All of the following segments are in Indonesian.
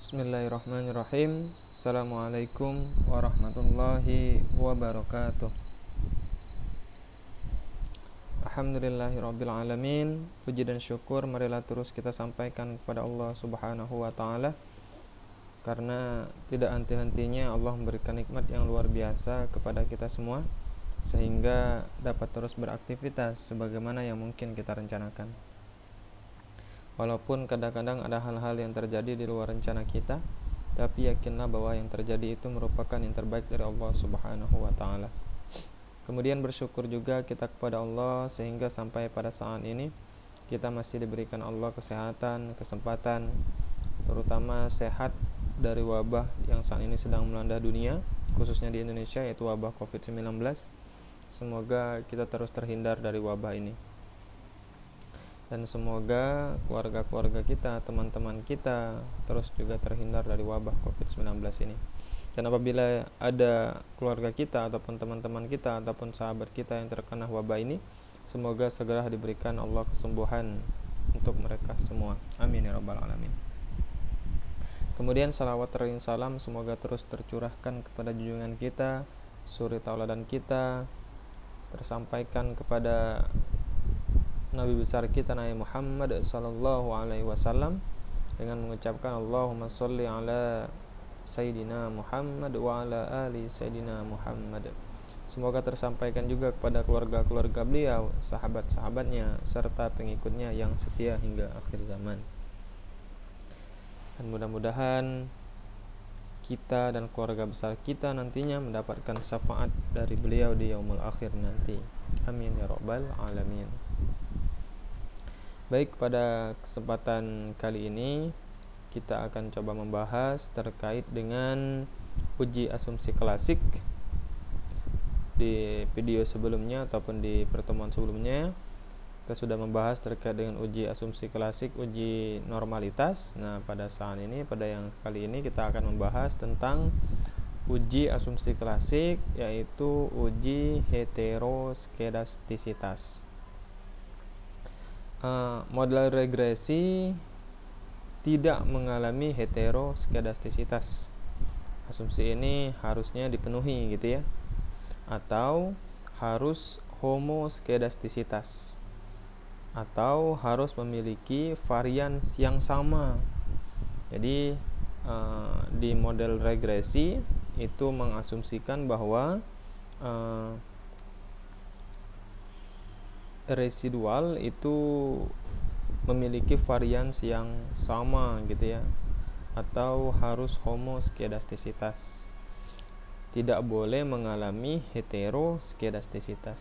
Bismillahirrahmanirrahim. Assalamualaikum warahmatullahi wabarakatuh. Alhamdulillahirabbil alamin. Puji dan syukur marilah terus kita sampaikan kepada Allah Subhanahu wa taala, karena tidak henti-hentinya Allah memberikan nikmat yang luar biasa kepada kita semua, sehingga dapat terus beraktivitas sebagaimana yang mungkin kita rencanakan. Walaupun kadang-kadang ada hal-hal yang terjadi di luar rencana kita, tapi yakinlah bahwa yang terjadi itu merupakan yang terbaik dari Allah Subhanahu wa taala. Kemudian bersyukur juga kita kepada Allah sehingga sampai pada saat ini kita masih diberikan Allah kesehatan, kesempatan, terutama sehat dari wabah yang saat ini sedang melanda dunia, khususnya di Indonesia, yaitu wabah COVID-19. Semoga kita terus terhindar dari wabah ini. Dan semoga keluarga-keluarga kita, teman-teman kita terus juga terhindar dari wabah COVID-19 ini. Dan apabila ada keluarga kita ataupun teman-teman kita ataupun sahabat kita yang terkena wabah ini, semoga segera diberikan Allah kesembuhan untuk mereka semua. Amin ya rabbal alamin. Kemudian salawat dan salam semoga terus tercurahkan kepada junjungan kita, suri tauladan kita, tersampaikan kepada Nabi besar kita Nabi Muhammad sallallahu alaihi wasallam dengan mengucapkan Allahumma sholli ala Sayyidina Muhammad wa ala ali Sayyidina Muhammad. Semoga tersampaikan juga kepada keluarga-keluarga beliau, sahabat-sahabatnya, serta pengikutnya yang setia hingga akhir zaman. Dan mudah-mudahan kita dan keluarga besar kita nantinya mendapatkan syafaat dari beliau di yaumul akhir nanti. Amin ya rabbal alamin. Baik, pada kesempatan kali ini kita akan coba membahas terkait dengan uji asumsi klasik. Di video sebelumnya ataupun di pertemuan sebelumnya kita sudah membahas terkait dengan uji asumsi klasik, uji normalitas. Nah, pada saat ini, pada yang kali ini kita akan membahas tentang uji asumsi klasik, yaitu uji heteroskedastisitas. Model regresi tidak mengalami heteroskedastisitas. Asumsi ini harusnya dipenuhi gitu ya, atau harus homoskedastisitas, atau harus memiliki varian yang sama. Jadi di model regresi itu mengasumsikan bahwa residual itu memiliki varian yang sama gitu ya, atau harus homoskedastisitas, tidak boleh mengalami heteroskedastisitas.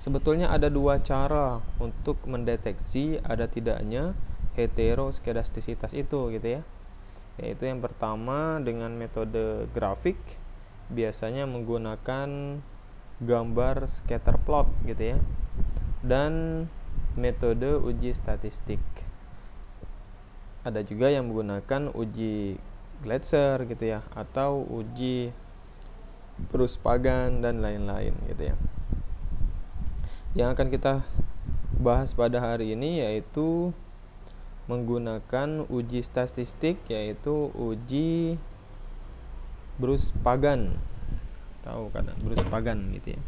Sebetulnya ada dua cara untuk mendeteksi ada tidaknya heteroskedastisitas itu gitu ya, yaitu yang pertama dengan metode grafik, biasanya menggunakan gambar scatter plot gitu ya, dan metode uji statistik. Ada juga yang menggunakan uji Glatzer gitu ya, atau uji Bruce-Pagan dan lain-lain gitu ya. Yang akan kita bahas pada hari ini yaitu menggunakan uji statistik, yaitu uji Bruce-Pagan. Tahu kan Bruce-Pagan gitu ya.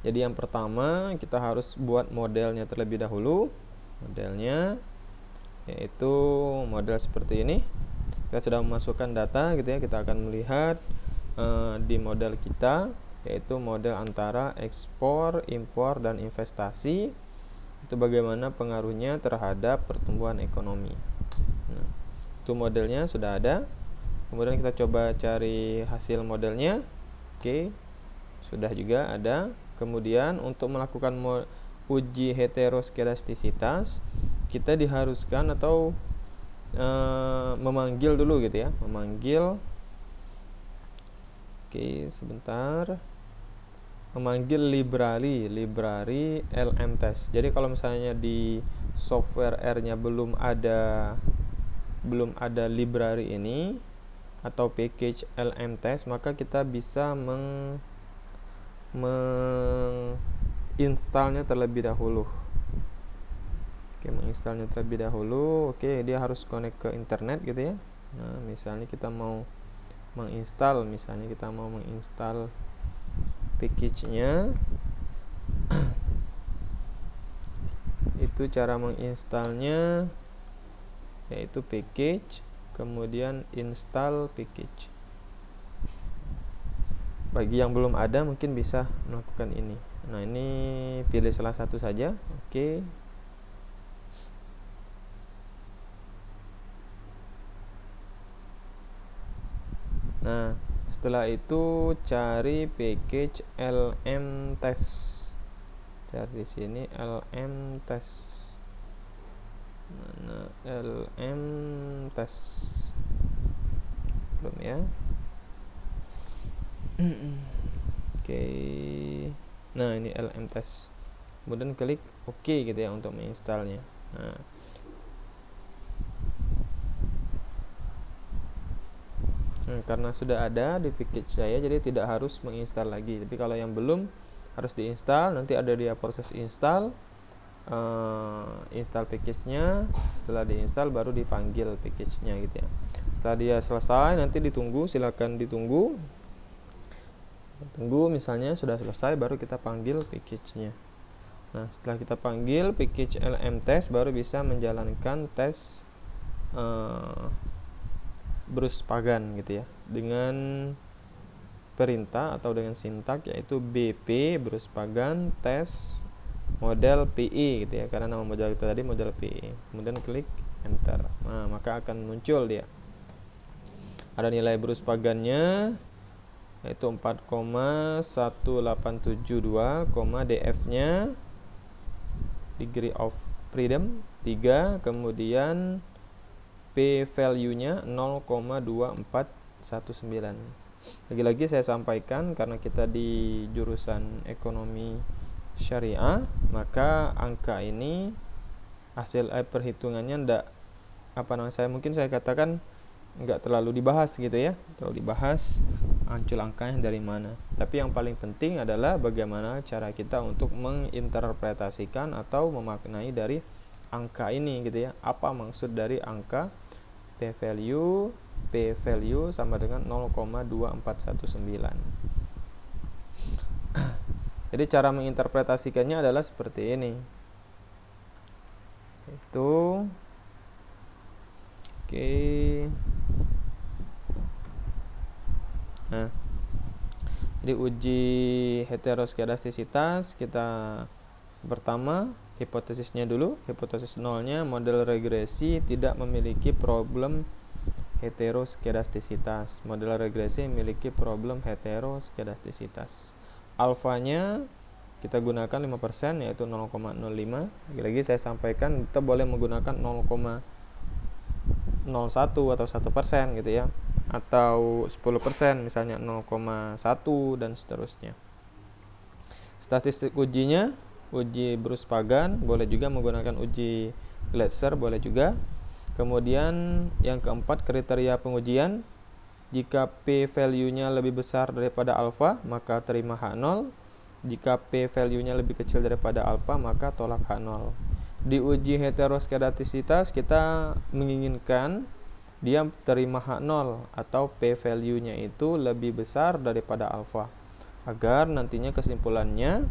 Jadi yang pertama kita harus buat modelnya terlebih dahulu. Modelnya yaitu model seperti ini. Kita sudah memasukkan data gitu ya. Kita akan melihat di model kita, yaitu model antara ekspor, impor, dan investasi. Itu bagaimana pengaruhnya terhadap pertumbuhan ekonomi. Nah, itu modelnya sudah ada. Kemudian kita coba cari hasil modelnya. Oke, sudah juga ada. Kemudian untuk melakukan uji heteroskedastisitas, kita diharuskan atau memanggil dulu gitu ya, memanggil. Oke, sebentar. Memanggil library LM-Test. Jadi kalau misalnya di software R-nya belum ada library ini atau package LM-Test, maka kita bisa menginstalnya terlebih dahulu. Oke, menginstalnya terlebih dahulu. Oke, dia harus connect ke internet gitu ya. Nah, misalnya kita mau menginstal package-nya. Itu cara menginstalnya yaitu package, kemudian install package. Bagi yang belum ada mungkin bisa melakukan ini. Nah, ini pilih salah satu saja. Oke. Nah, setelah itu cari package LM test. Cari di sini LM test. Mana LM test? Belum ya? Oke. Nah, ini LM test. Kemudian klik OK gitu ya untuk menginstalnya. Nah, karena sudah ada di package saya, jadi tidak harus menginstal lagi. Tapi kalau yang belum, harus diinstal. Nanti ada dia proses install package-nya. Setelah diinstal baru dipanggil package-nya gitu ya. Setelah dia selesai nanti ditunggu, silakan ditunggu. Tunggu misalnya sudah selesai baru kita panggil package-nya. Nah, setelah kita panggil package LM test baru bisa menjalankan tes Bruce Pagan gitu ya, dengan perintah atau dengan sintak yaitu BP Bruce Pagan test model PE gitu ya, karena nama model kita tadi model PE. Kemudian klik enter. Nah, maka akan muncul dia. Ada nilai Bruce Pagan-nya yaitu 4,1872, DF-nya degree of freedom 3, kemudian P value-nya 0,2419. Lagi-lagi saya sampaikan, karena kita di jurusan ekonomi syariah, maka angka ini hasil perhitungannya mungkin saya katakan enggak terlalu dibahas gitu ya. Terlalu dibahas ancul angkanya dari mana. Tapi yang paling penting adalah bagaimana cara kita untuk menginterpretasikan atau memaknai dari angka ini gitu ya. Apa maksud dari angka P value sama dengan 0,2419. Jadi cara menginterpretasikannya adalah seperti ini. Itu oke. Nah, di uji heteroskedastisitas kita pertama hipotesisnya dulu. Hipotesis nolnya, model regresi tidak memiliki problem heteroskedastisitas. Model regresi memiliki problem heteroskedastisitas. Alfanya kita gunakan 5% yaitu 0,05. Lagi-lagi saya sampaikan kita boleh menggunakan 0,01 atau 1% gitu ya, atau 10% misalnya 0,1 dan seterusnya. Statistik ujinya uji Bruce Pagan, boleh juga menggunakan uji Glasser, boleh juga. Kemudian yang keempat, kriteria pengujian. Jika P value-nya lebih besar daripada alfa, maka terima H0. Jika P value-nya lebih kecil daripada alfa, maka tolak H0. Di uji heteroskedastisitas kita menginginkan dia terima H0 atau P value-nya itu lebih besar daripada alfa, agar nantinya kesimpulannya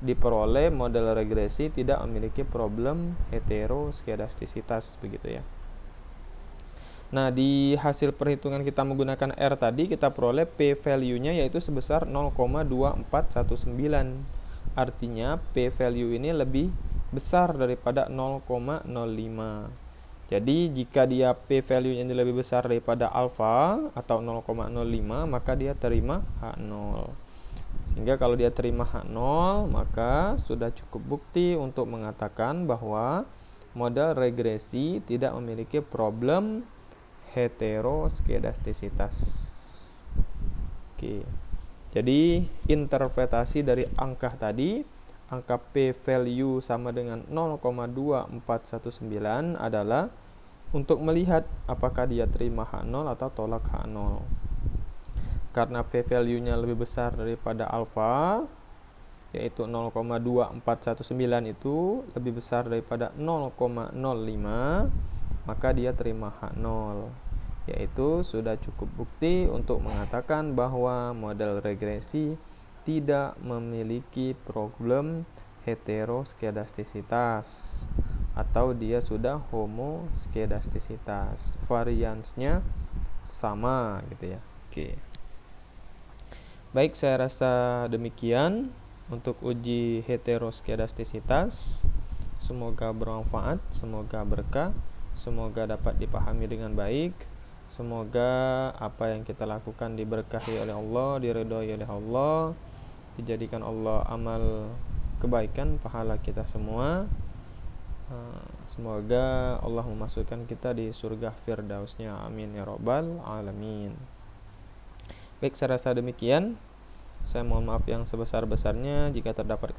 diperoleh model regresi tidak memiliki problem heteroskedastisitas begitu ya. Nah, di hasil perhitungan kita menggunakan R tadi, kita peroleh P value-nya yaitu sebesar 0,2419. Artinya P value ini lebih besar daripada 0,05. Jadi jika dia P value-nya ini lebih besar daripada alfa atau 0,05, maka dia terima H0. Sehingga kalau dia terima H0, maka sudah cukup bukti untuk mengatakan bahwa model regresi tidak memiliki problem heteroskedastisitas. Oke. Jadi interpretasi dari angka tadi, angka P value sama dengan 0,2419 adalah untuk melihat apakah dia terima H0 atau tolak H0. Karena P value-nya lebih besar daripada alfa, yaitu 0,2419 itu lebih besar daripada 0,05, maka dia terima hak 0. Yaitu sudah cukup bukti untuk mengatakan bahwa model regresi tidak memiliki problem heteroskedastisitas, atau dia sudah homoskedastisitas, variansnya sama gitu ya. Oke. Baik, saya rasa demikian untuk uji heteroskedastisitas. Semoga bermanfaat, semoga berkah, semoga dapat dipahami dengan baik. Semoga apa yang kita lakukan diberkahi oleh Allah, diridhoi oleh Allah, dijadikan Allah amal kebaikan pahala kita semua. Semoga Allah memasukkan kita di surga firdausnya, amin ya rabbal alamin. Baik, saya rasa demikian. Saya mohon maaf yang sebesar-besarnya jika terdapat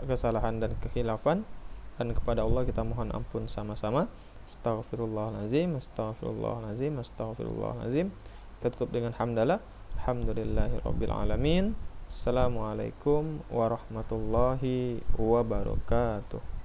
kesalahan dan kekhilafan, dan kepada Allah kita mohon ampun sama-sama. Astaghfirullahalazim, astaghfirullahalazim, astaghfirullahalazim. Kita tutup dengan hamdalah. Alhamdulillahirabbil alamin. Assalamualaikum warahmatullahi wabarakatuh.